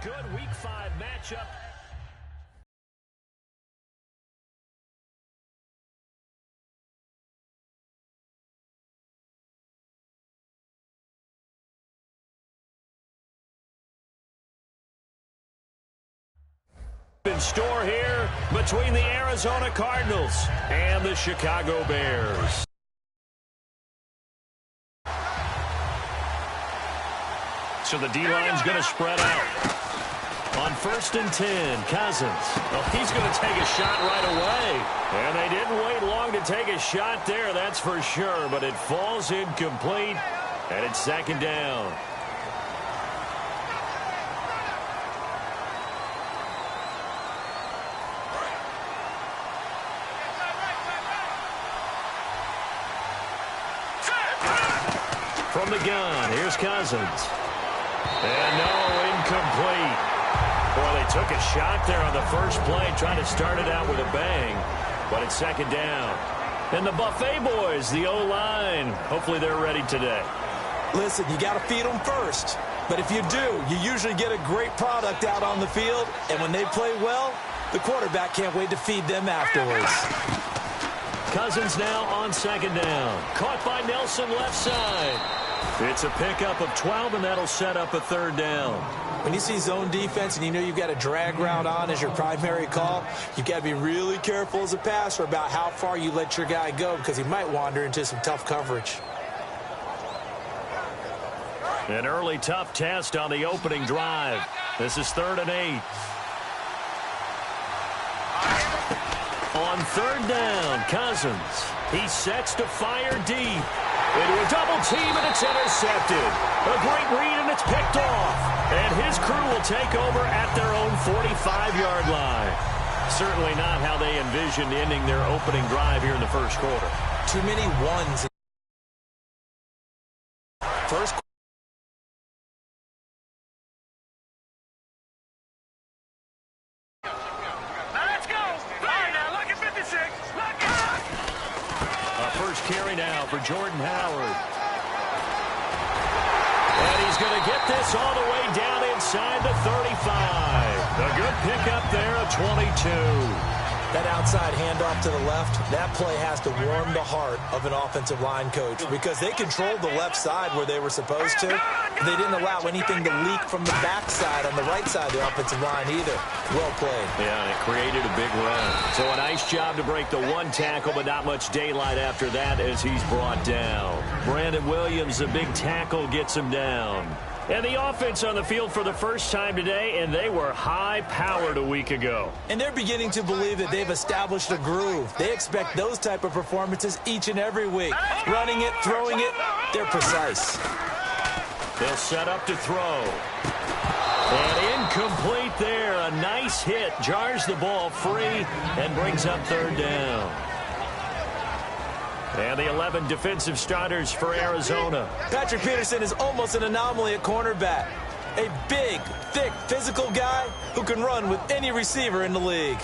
good Week 5 matchup. In store here between the Arizona Cardinals and the Chicago Bears. So the D-line's going to spread out. On 1st and 10, Cousins. Oh, he's going to take a shot right away. And they didn't wait long to take a shot there, that's for sure. But it falls incomplete, and it's 2nd down. From the gun, here's Cousins. And no, incomplete. Boy, they took a shot there on the first play, trying to start it out with a bang. But it's 2nd down. And the Buffet boys, the O-line, hopefully they're ready today. Listen, you got to feed them first. But if you do, you usually get a great product out on the field. And when they play well, the quarterback can't wait to feed them afterwards. Cousins now on 2nd down. Caught by Nelson left side. It's a pickup of 12, and that'll set up a 3rd down. When you see zone defense and you know you've got a drag route on as your primary call, you've got to be really careful as a passer about how far you let your guy go because he might wander into some tough coverage. An early tough test on the opening drive. This is 3rd and 8. On 3rd down, Cousins. He sets to fire deep. Into a double team, and it's intercepted. A great read, and it's picked off. And his crew will take over at their own 45-yard line. Certainly not how they envisioned ending their opening drive here in the first quarter. Too many ones. First. Let's go. Fire now. Look at 56. Look at. First carry now for Jordan Howard. And he's going to get this all the way down inside the 35. A good pickup there of 22. That outside handoff to the left, that play has to warm the heart of an offensive line coach because they controlled the left side where they were supposed to. They didn't allow anything to leak from the backside on the right side of the offensive line either. Well played. Yeah, and it created a big run. So a nice job to break the one tackle, but not much daylight after that as he's brought down. Brandon Williams, a big tackle, gets him down. And the offense on the field for the first time today, and they were high-powered a week ago. And they're beginning to believe that they've established a groove. They expect those type of performances each and every week. Running it, throwing it, they're precise. They'll set up to throw. And incomplete there. A nice hit. Jars the ball free and brings up 3rd down. And the 11 defensive starters for Arizona. Patrick Peterson is almost an anomaly at cornerback. A big, thick, physical guy who can run with any receiver in the league.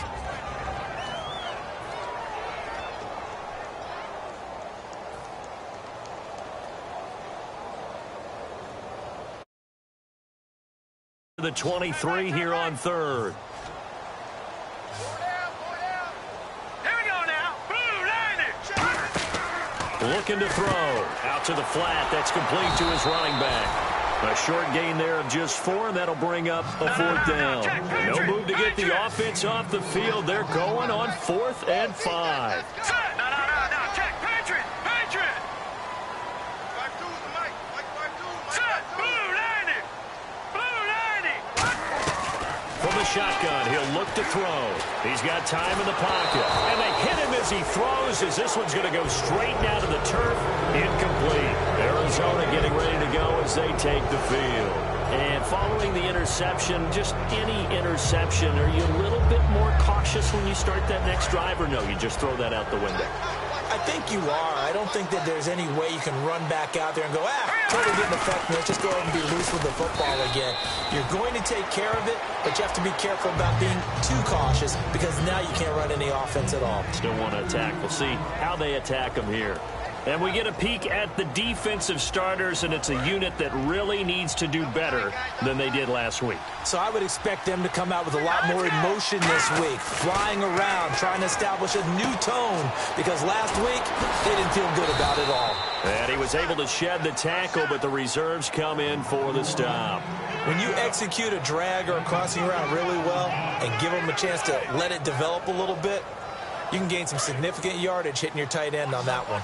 The 23 here on 3rd. Looking to throw. Out to the flat. That's complete to his running back. A short gain there of just 4, and that'll bring up a 4th down. No move to get the offense off the field. They're going on 4th and 5. Check. Patriot. From the shotgun, he'll look to throw. He's got time in the pocket. And they hit him as he throws, as this one's going to go straight down to the turf. Incomplete. Arizona getting ready to go as they take the field. And following the interception, just any interception, are you a little bit more cautious when you start that next drive, or no, you just throw that out the window? I think you are. I don't think that there's any way you can run back out there and go, totally didn't affect me. Let's just go ahead and be loose with the football again. You're going to take care of it, but you have to be careful about being too cautious because now you can't run any offense at all. Still want to attack. We'll see how they attack them here. And we get a peek at the defensive starters, and it's a unit that really needs to do better than they did last week. So I would expect them to come out with a lot more emotion this week, flying around, trying to establish a new tone, because last week they didn't feel good about it all. And he was able to shed the tackle, but the reserves come in for the stop. When you execute a drag or a crossing route really well and give them a chance to let it develop a little bit, you can gain some significant yardage hitting your tight end on that one.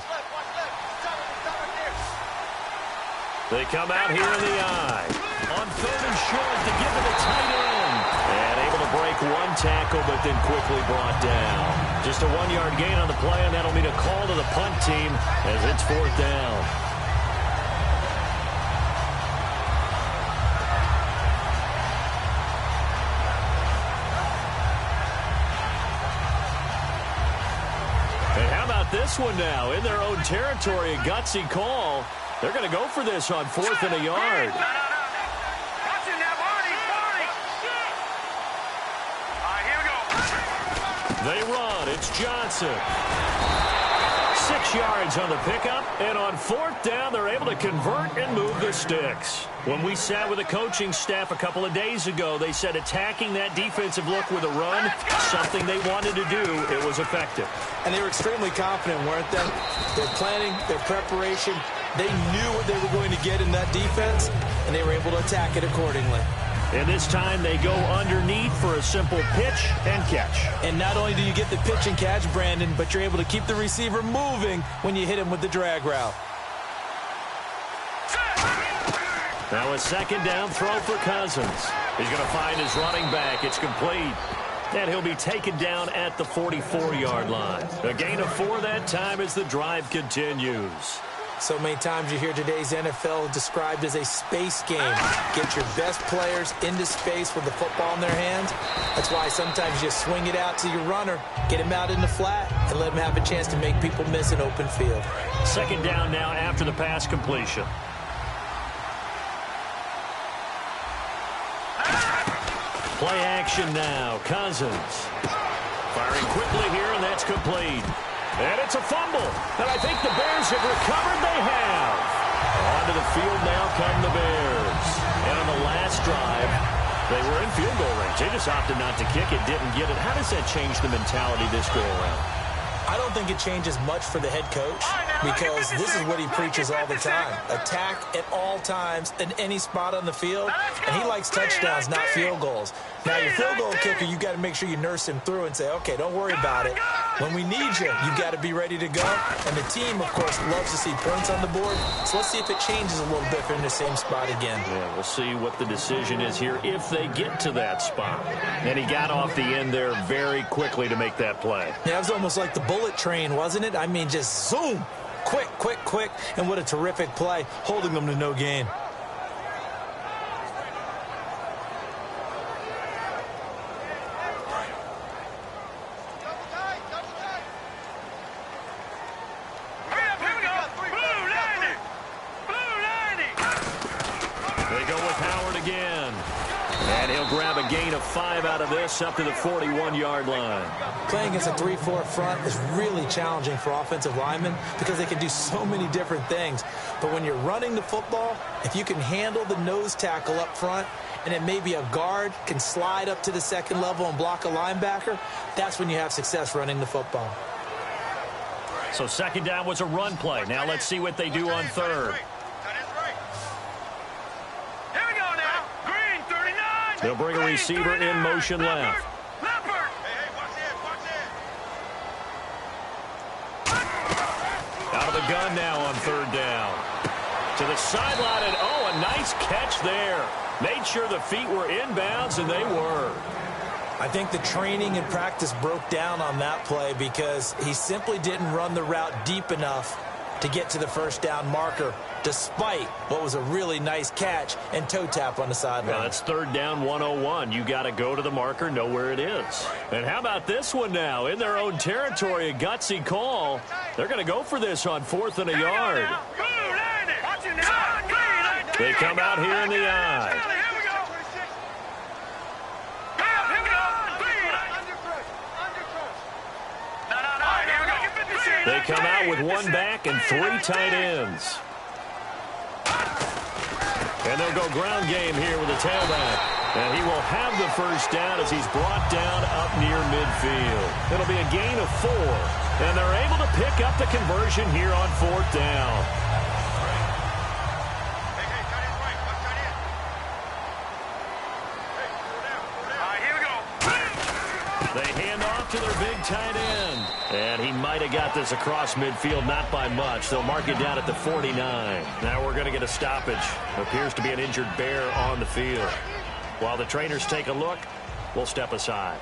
They come out here in the eye. On 3rd and short to give it a tight end. And able to break one tackle, but then quickly brought down. Just a 1-yard gain on the play, and that'll mean a call to the punt team as it's 4th down. And how about this one now? In their own territory, a gutsy call. They're going to go for this on 4th and a yard. No. Watching that, Marty. All right, here we go. They run. It's Johnson. 6 yards on the pickup, and on 4th down, they're able to convert and move the sticks. When we sat with the coaching staff a couple of days ago, they said attacking that defensive look with a run, something they wanted to do, it was effective. And they were extremely confident, weren't they? Their planning, their preparation, they knew what they were going to get in that defense, and they were able to attack it accordingly. And this time they go underneath for a simple pitch and catch. And not only do you get the pitch and catch, Brandon, but you're able to keep the receiver moving when you hit him with the drag route. Now a 2nd down throw for Cousins. He's going to find his running back. It's complete. And he'll be taken down at the 44-yard line. A gain of 4 that time as the drive continues. So many times you hear today's NFL described as a space game. Get your best players into space with the football in their hands. That's why sometimes you swing it out to your runner, get him out in the flat, and let him have a chance to make people miss an open field. 2nd down now after the pass completion. Play action now. Cousins. Firing quickly here, and that's complete. And it's a fumble. And I think the Bears have recovered. They have. Onto the field now come the Bears. And on the last drive, they were in field goal range. They just opted not to kick it, didn't get it. How does that change the mentality this go around? I don't think it changes much for the head coach because this is what he preaches all the time. Attack at all times in any spot on the field, and he likes touchdowns, not field goals. Now, your field goal kicker, you've got to make sure you nurse him through and say, okay, don't worry about it. When we need you, you've got to be ready to go. And the team, of course, loves to see points on the board. So let's see if it changes a little bit if they're in the same spot again. Yeah, we'll see what the decision is here if they get to that spot. And he got off the end there very quickly to make that play. Yeah, it was almost like the bullet train, wasn't it? I mean, just zoom. Quick, quick, quick. And what a terrific play, holding them to no gain. Grab a gain of 5 out of this up to the 41-yard line. Playing against a 3-4 front is really challenging for offensive linemen because they can do so many different things. But when you're running the football, if you can handle the nose tackle up front and then maybe a guard can slide up to the 2nd level and block a linebacker, that's when you have success running the football. So 2nd down was a run play. Now let's see what they do on 3rd. They'll bring a receiver in motion left. Out of the gun now on 3rd down. To the sideline, and oh, a nice catch there. Made sure the feet were inbounds, and they were. I think the training and practice broke down on that play because he simply didn't run the route deep enough to get to the 1st down marker, despite what was a really nice catch and toe tap on the sideline. Well, that's 3rd down 101. You got to go to the marker, know where it is. And how about this one now? In their own territory, a gutsy call. They're going to go for this on 4th and a yard. They come out here in the eye. They come out with one back and 3 tight ends. And they'll go ground game here with a tailback. And he will have the first down as he's brought down up near midfield. It'll be a gain of 4. And they're able to pick up the conversion here on 4th down. They hand off to their big tight end. And he might have got this across midfield, not by much. They'll mark it down at the 49. Now we're going to get a stoppage. Appears to be an injured bear on the field. While the trainers take a look, we'll step aside.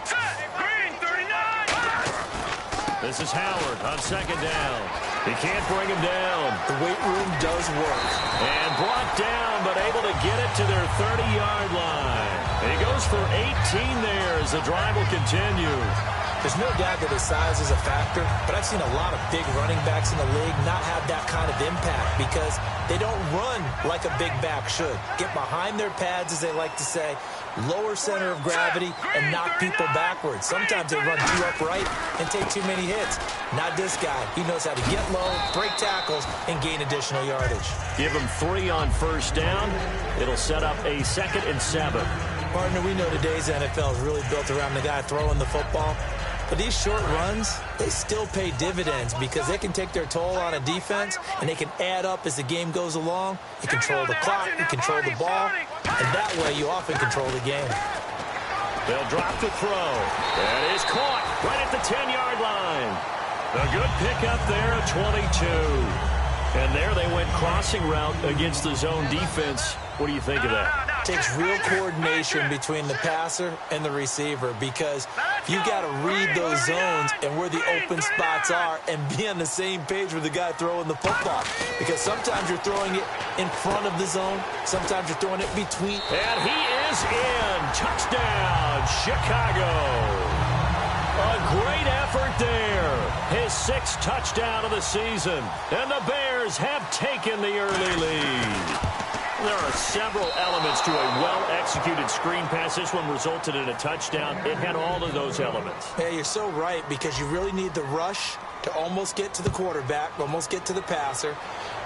Green, 39! This is Howard on 2nd down. He can't bring him down. The weight room does work. And brought down, but able to get it to their 30-yard line. And he goes for 18 there as the drive will continue. There's no doubt that his size is a factor, but I've seen a lot of big running backs in the league not have that kind of impact because they don't run like a big back should. Get behind their pads, as they like to say, lower center of gravity, and knock people backwards. Sometimes they run too upright and take too many hits. Not this guy. He knows how to get low, break tackles, and gain additional yardage. Give him 3 on 1st down. It'll set up a 2nd and 7. Partner, we know today's NFL is really built around the guy throwing the football. But these short runs, they still pay dividends because they can take their toll on a defense, and they can add up as the game goes along. You control the clock, you control the ball, and that way you often control the game. They'll drop the throw. That is caught right at the 10-yard line. A good pickup there at 22. And there they went crossing route against the zone defense. What do you think of that? Takes real coordination between the passer and the receiver because you've got to read those zones and where the open spots are and be on the same page with the guy throwing the football. Because sometimes you're throwing it in front of the zone. Sometimes you're throwing it between. And he is in. Touchdown, Chicago. A great effort there. His 6th touchdown of the season. And the Bears have taken the early lead. There are several elements to a well-executed screen pass. This one resulted in a touchdown. It had all of those elements. Yeah, you're so right because you really need the rush to almost get to the quarterback, almost get to the passer.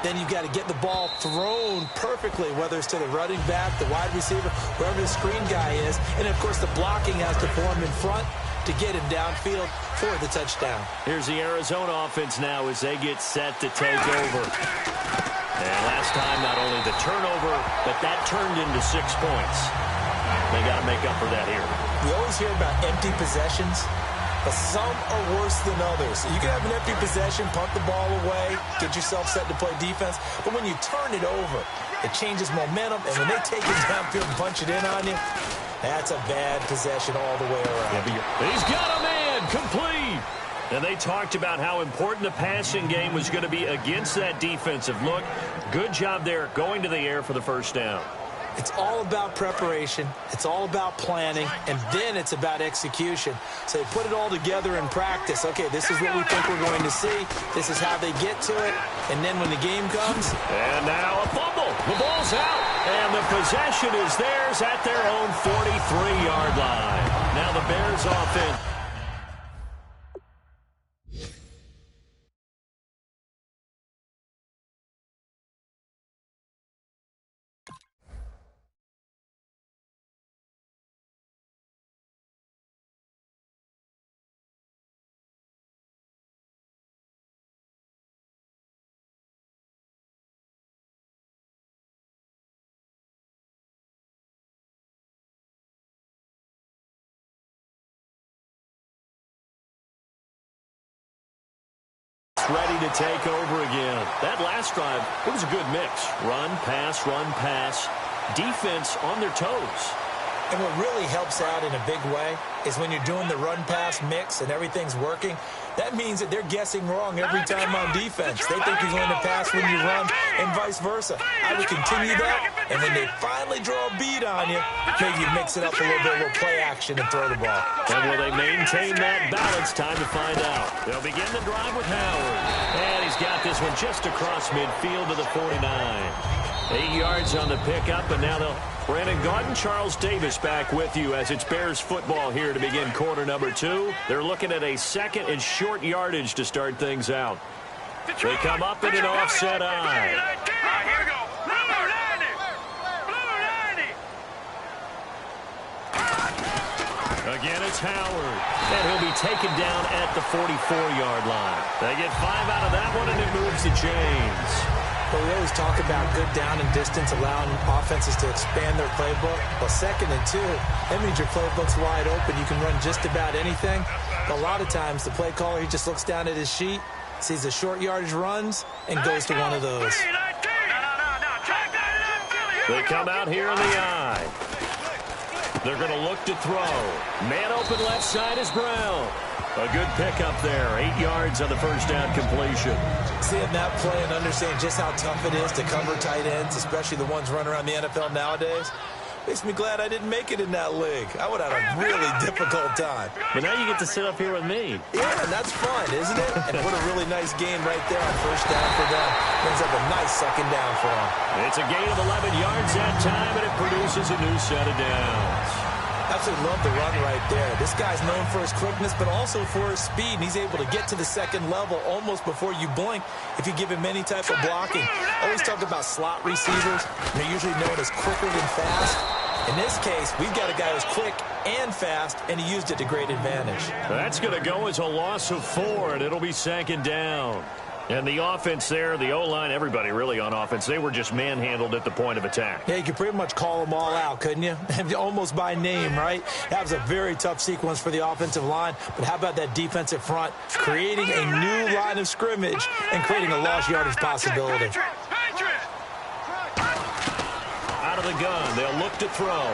Then you've got to get the ball thrown perfectly, whether it's to the running back, the wide receiver, wherever the screen guy is. And, of course, the blocking has to form in front to get him downfield for the touchdown. Here's the Arizona offense now as they get set to take over. And last time, not only the turnover, but that turned into 6 points. They got to make up for that here. We always hear about empty possessions, but some are worse than others. You can have an empty possession, punt the ball away, get yourself set to play defense, but when you turn it over, it changes momentum, and when they take it downfield and punch it in on you, that's a bad possession all the way around. He's got a man, complete. And they talked about how important the passing game was going to be against that defensive look. Good job there going to the air for the first down. It's all about preparation. It's all about planning. And then it's about execution. So they put it all together in practice. Okay, this is what we think we're going to see. This is how they get to it. And then when the game comes. And now a fumble. The ball's out. And the possession is theirs at their own 43-yard line. Now the Bears offense. Ready to take over again. That last drive, it was a good mix. Run, pass, defense on their toes. And what really helps out in a big way is when you're doing the run-pass mix and everything's working, that means that they're guessing wrong every time on defense. They think you're going to pass when you run and vice versa. I would continue that, and when they finally draw a beat on you, maybe you mix it up a little play action and throw the ball. And will they maintain that balance? Time to find out. They'll begin the drive with Howard. And he's got this one just across midfield to the 49. 8 yards on the pickup, and now they'll Brandon Gaudin, Charles Davis back with you as it's Bears football here to begin quarter number 2. They're looking at a second and short yardage to start things out. They come up in an offset eye. Here we go. Blue 90. Again, it's Howard. And he'll be taken down at the 44-yard line. They get 5 out of that one, and it moves to James. But we always talk about good down and distance, allowing offenses to expand their playbook. Well, 2nd and 2, that means your playbook's wide open. You can run just about anything. But a lot of times, the play caller, he just looks down at his sheet, sees the short yardage runs, and goes to one of those. They come out here in the eye. They're going to look to throw. Man open left side is Brown. A good pickup there. 8 yards on the first down completion. Seeing that play and understanding just how tough it is to cover tight ends, especially the ones running around the NFL nowadays, makes me glad I didn't make it in that league. I would have had a really difficult time. But now you get to sit up here with me. Yeah, and that's fun, isn't it? And what a really nice gain right there on first down for them. Brings up a nice second down for them. It's a gain of 11 yards that time, and it produces a new set of downs. Absolutely love the run right there. This guy's known for his quickness, but also for his speed. And he's able to get to the second level almost before you blink if you give him any type of blocking. Always talk about slot receivers. They're usually known as quicker than fast. In this case, we've got a guy who's quick and fast, and he used it to great advantage. That's going to go as a loss of 4, and it'll be 2nd down. And the offense there, the O-line, everybody really on offense, they were just manhandled at the point of attack. Yeah, you could pretty much call them all out, couldn't you? Almost by name, right? That was a very tough sequence for the offensive line. But how about that defensive front creating a new line of scrimmage and creating a lost yardage possibility? Out of the gun, they'll look to throw.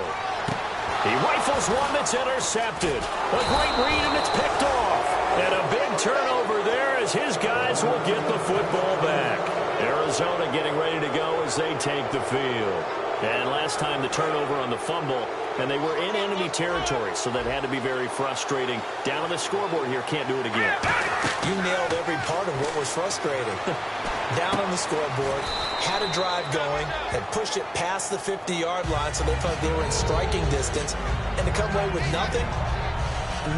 He rifles one that's intercepted. A great read, and it's picked off. And a big turnover there as his guys will get the football back. Arizona getting ready to go as they take the field. And last time the turnover on the fumble, and they were in enemy territory, so that had to be very frustrating. Down on the scoreboard here, can't do it again. You nailed every part of what was frustrating. Down on the scoreboard, had a drive going, had pushed it past the 50-yard line, so they felt they were in striking distance, and to come away with nothing,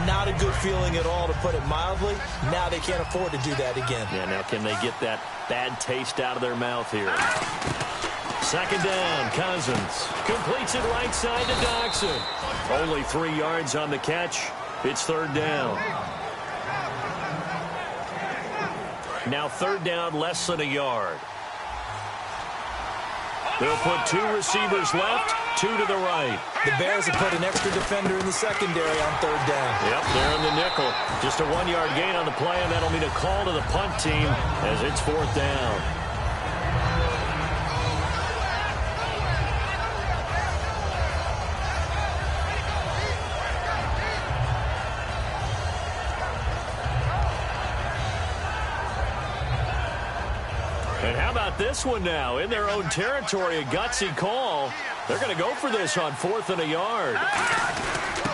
not a good feeling at all, to put it mildly. Now they can't afford to do that again. Yeah, now can they get that bad taste out of their mouth here? 2nd down, Cousins completes it right side to Doxson. Only 3 yards on the catch. It's 3rd down. Now 3rd down, less than a yard. They'll put 2 receivers left, 2 to the right. The Bears have put an extra defender in the secondary on 3rd down. Yep, they're in the nickel. Just a 1-yard gain on the play, and that'll mean a call to the punt team as it's 4th down. And how about this one now? In their own territory, a gutsy call. They're going to go for this on 4th and a yard.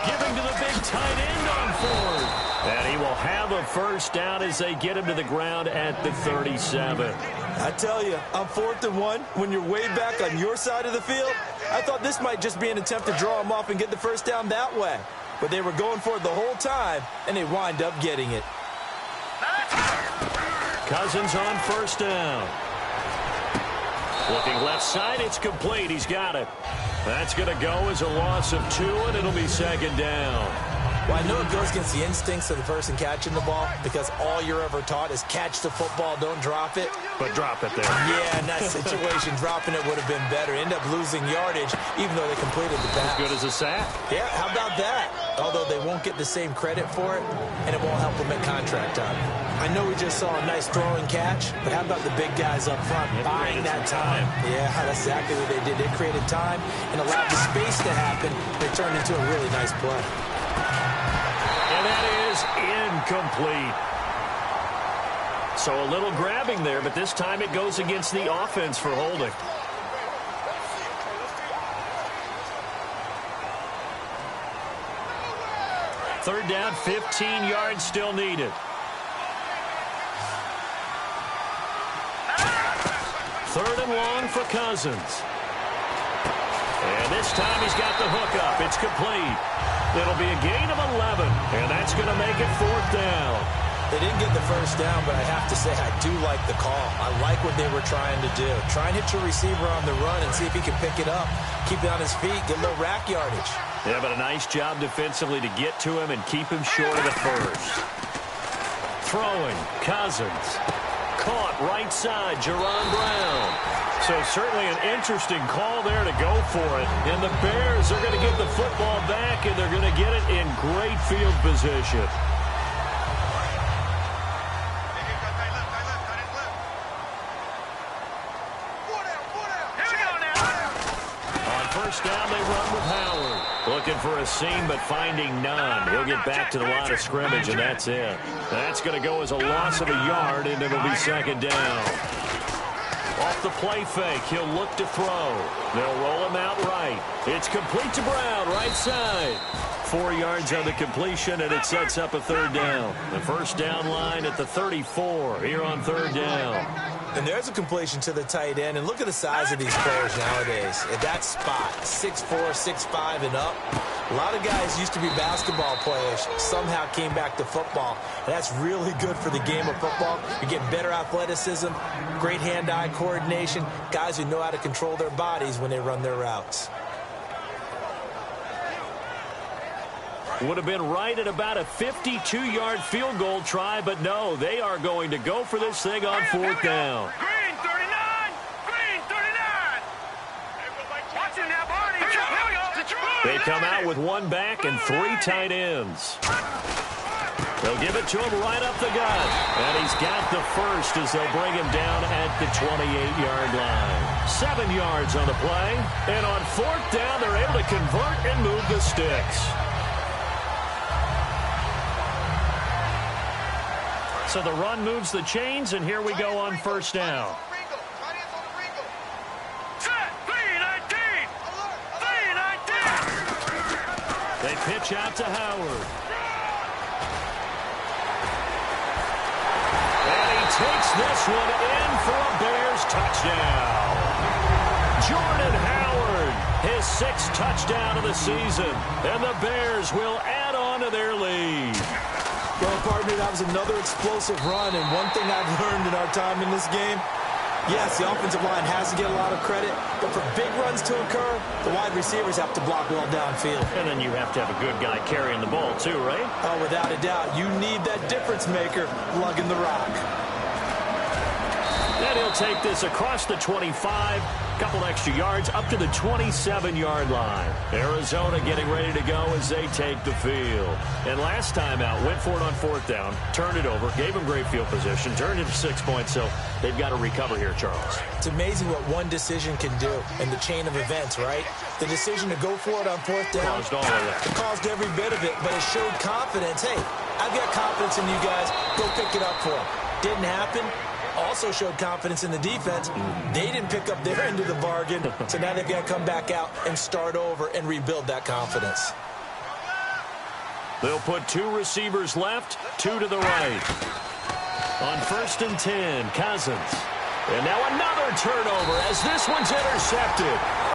Giving to the big tight end on 4th. And he will have a first down as they get him to the ground at the 37. I tell you, on 4th and 1, when you're way back on your side of the field, I thought this might just be an attempt to draw him off and get the first down that way. But they were going for it the whole time, and they wind up getting it. Cousins on 1st down. Looking left side, it's complete. He's got it. That's going to go as a loss of 2, and it'll be 2nd down. Well, I know it goes against the instincts of the person catching the ball because all you're ever taught is catch the football, don't drop it. But drop it there. Yeah, in that situation, dropping it would have been better. End up losing yardage, even though they completed the pass. As good as a sack. Yeah, how about that? Although they won't get the same credit for it, and it won't help them at contract time. I know we just saw a nice throwing catch, but how about the big guys up front buying that time? Yeah, that's exactly what they did. They created time and allowed the space to happen. They turned into a really nice play. And that is incomplete. So a little grabbing there, but this time it goes against the offense for holding. Third down, 15 yards still needed. Third and long for Cousins. And And this time he's got the hook up. It's complete. It'll be a gain of 11, and that's going to make it 4th down. They didn't get the first down, but I have to say I do like the call. I like what they were trying to do. Try and hit your receiver on the run and see if he can pick it up. Keep it on his feet, get a little rack yardage. Yeah, but a nice job defensively to get to him and keep him short of the first. Throwing, Cousins. Caught right side, Jerron Brown. So certainly an interesting call there to go for it. And the Bears are going to get the football back, and they're going to get it in great field position. First down, they run with Howard. Looking for a seam, but finding none. He'll get back to the line of scrimmage, and that's it. That's going to go as a loss of a yard, and it'll be 2nd down. Off the play fake, he'll look to throw. They'll roll him out right. It's complete to Brown, right side. 4 yards on the completion, and it sets up a 3rd down. The first down line at the 34 here on 3rd down. And there's a completion to the tight end. And look at the size of these players nowadays. At that spot, 6'4", 6'5", and up. A lot of guys used to be basketball players, somehow came back to football. And that's really good for the game of football. You get better athleticism, great hand-eye coordination, guys who know how to control their bodies when they run their routes. Would have been right at about a 52-yard field goal try, but no, they are going to go for this thing on 4th down. Green 39! Green 39! Watch him now, Barney. They come out with 1 back and 3 tight ends. They'll give it to him right up the gut. And he's got the first as they'll bring him down at the 28-yard line. 7 yards on the play. And on 4th down, they're able to convert and move the sticks. So the run moves the chains, and here we go on 1st down. Set, 319! 319! They pitch out to Howard. And he takes this one in for a Bears touchdown. Jordan Howard, his 6th touchdown of the season, and the Bears will add on to their lead. Well, partner, that was another explosive run, and one thing I've learned in our time in this game, yes, the offensive line has to get a lot of credit, but for big runs to occur, the wide receivers have to block well downfield. And then you have to have a good guy carrying the ball, too, right? Oh, without a doubt. You need that difference maker lugging the rock. Then he'll take this across the 25, couple extra yards, up to the 27-yard line. Arizona getting ready to go as they take the field. And last time out, went for it on 4th down, turned it over, gave them great field position, turned it to 6 points, so they've got to recover here, Charles. It's amazing what one decision can do in the chain of events, right? The decision to go for it on 4th down caused all of that. It caused every bit of it, but it showed confidence. Hey, I've got confidence in you guys. Go pick it up for them. Didn't happen. Also showed confidence in the defense. They didn't pick up their end of the bargain, so now they've got to come back out and start over and rebuild that confidence. They'll put 2 receivers left, 2 to the right. On 1st and 10, Cousins. And now another turnover as this one's intercepted.